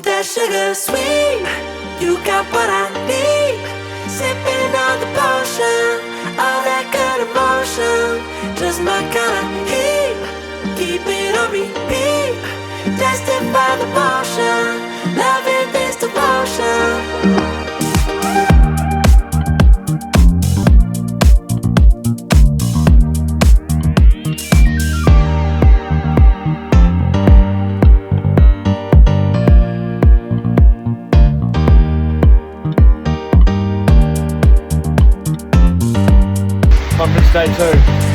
that sugar sweet. You got what I need. Sipping on the potion, all that good emotion. Just my kind of heat. Keep it on repeat. Tested by the potion. Loving this devotion. Conference day 2.